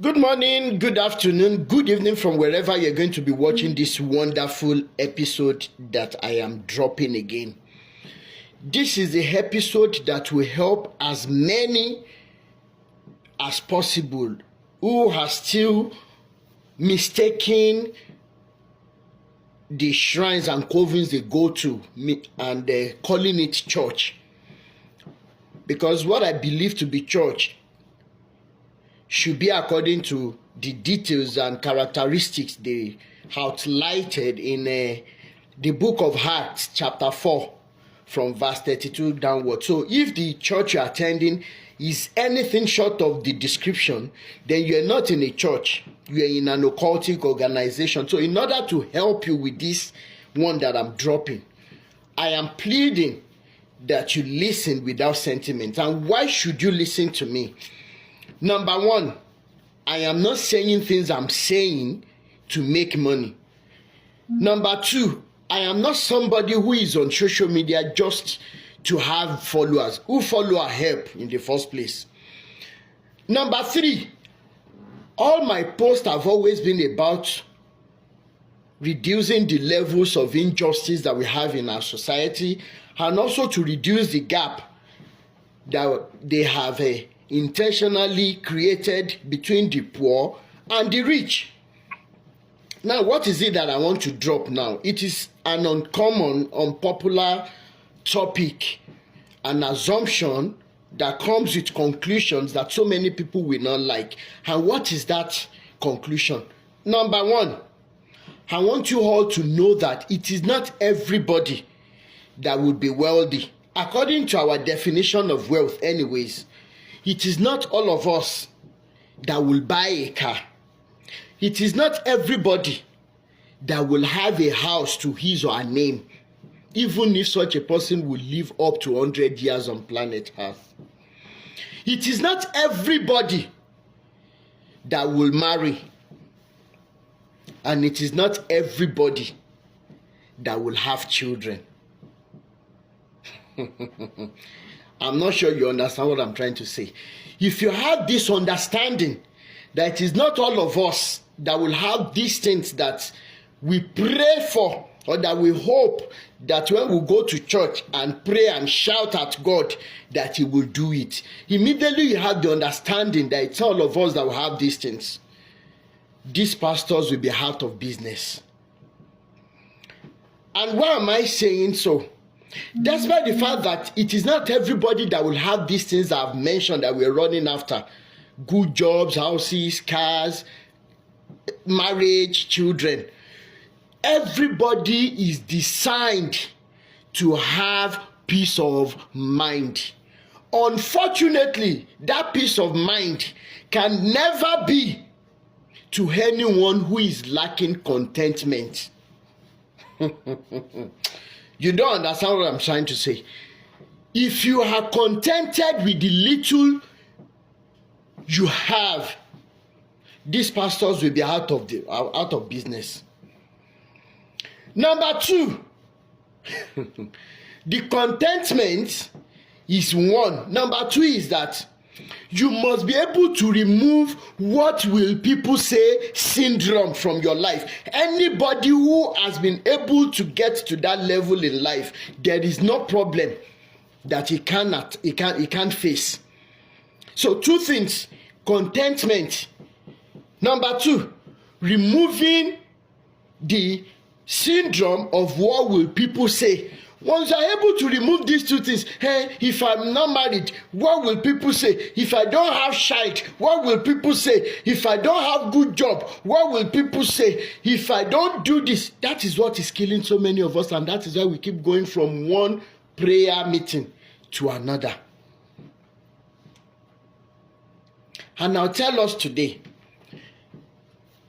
Good morning, good afternoon, good evening from wherever you're going to be watching this wonderful episode that I am dropping again. This is the episode that will help as many as possible who are still mistaking the shrines and covens they go to and calling it church. Because what I believe to be church should be according to the details and characteristics they highlighted in the book of Acts chapter 4 from verse 32 downward. So if the church you're attending is anything short of the description, then you're not in a church, you're in an occultic organization. So in order to help you with this one that I'm dropping, I am pleading that you listen without sentiment. And why should you listen to me? Number one, I am not saying things I'm saying to make money. Number two, I am not somebody who is on social media just to have followers. Who follower help in the first place? Number three, all my posts have always been about reducing the levels of injustice that we have in our society and also to reduce the gap that they have intentionally created between the poor and the rich. Now, what is it that I want to drop now? It is an uncommon, unpopular topic, an assumption that comes with conclusions that so many people will not like. And what is that conclusion? Number one, I want you all to know that it is not everybody that will be wealthy. According to our definition of wealth anyways, it is not all of us that will buy a car. It is not everybody that will have a house to his or her name, even if such a person will live up to 100 years on planet Earth. It is not everybody that will marry. And it is not everybody that will have children. I'm not sure you understand what I'm trying to say. If you have this understanding that it is not all of us that will have these things that we pray for, or that we hope that when we go to church and pray and shout at God that He will do it, immediately you have the understanding that it's all of us that will have these things. These pastors will be out of business. And why am I saying so? Despite the fact that it is not everybody that will have these things I've mentioned that we're running after. Good jobs, houses, cars, marriage, children. Everybody is designed to have peace of mind. Unfortunately, that peace of mind can never be to anyone who is lacking contentment. You don't understand what I'm trying to say. If you are contented with the little you have, these pastors will be out of business. Number two, the contentment is one. Number two is that you must be able to remove what will people say syndrome from your life. Anybody who has been able to get to that level in life, there is no problem that he can't face. So two things: contentment. Number two, removing the syndrome of what will people say. Once you're able to remove these two things, hey, if I'm not married, what will people say? If I don't have child, what will people say? If I don't have good job, what will people say? If I don't do this, that is what is killing so many of us, and that is why we keep going from one prayer meeting to another. And I'll tell us today,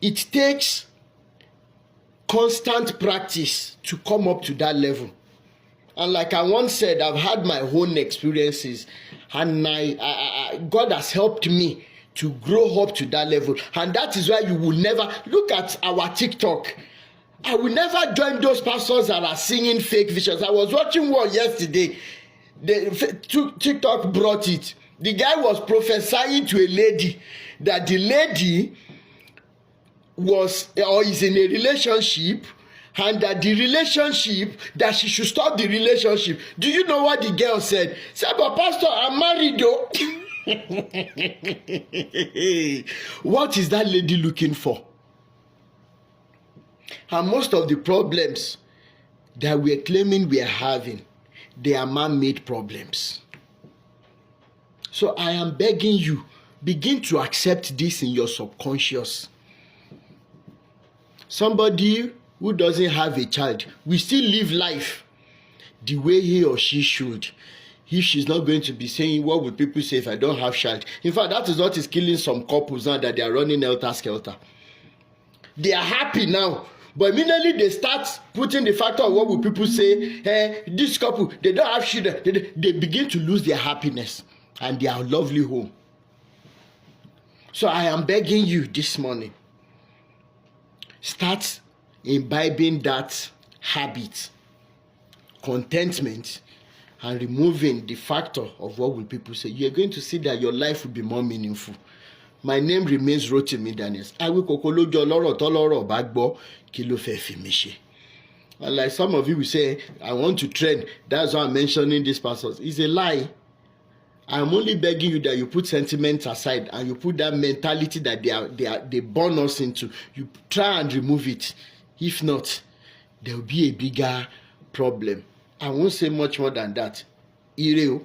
it takes constant practice to come up to that level. And like I once said, I've had my own experiences, and God has helped me to grow up to that level. And that is why you will never look at our TikTok. I will never join those pastors that are singing fake visions. I was watching one yesterday. TikTok brought it. The guy was prophesying to a lady that the lady was or is in a relationship, and that the relationship, that she should stop the relationship. Do you know what the girl said? Said, but Pastor, I'm married though. What is that lady looking for? And most of the problems that we're claiming we are having, they are man-made problems. So I am begging you, begin to accept this in your subconscious. Somebody who doesn't have a child will still live life the way he or she should. If she's not going to be saying, what would people say if I don't have child? In fact, that is what is killing some couples now, that they are running helter-skelter. They are happy now, but immediately they start putting the factor of what will people say, this couple, they don't have children, they begin to lose their happiness and their lovely home. So I am begging you this morning, start imbibing that habit, contentment, and removing the factor of what will people say. You're going to see that your life will be more meaningful. My name remains Rotimi Daniels. Awikokolojo ọlọ́rọ̀ tọ́lọ́rọ̀ bá gbọ́, kí ló fẹ́ fi mí ṣe? And like some of you will say, I want to trend. That's why I'm mentioning this pastor. It's a lie. I'm only begging you that you put sentiment aside and you put that mentality that they burn us into. You try and remove it. If not, there will be a bigger problem. I won't say much more than that. Ire o.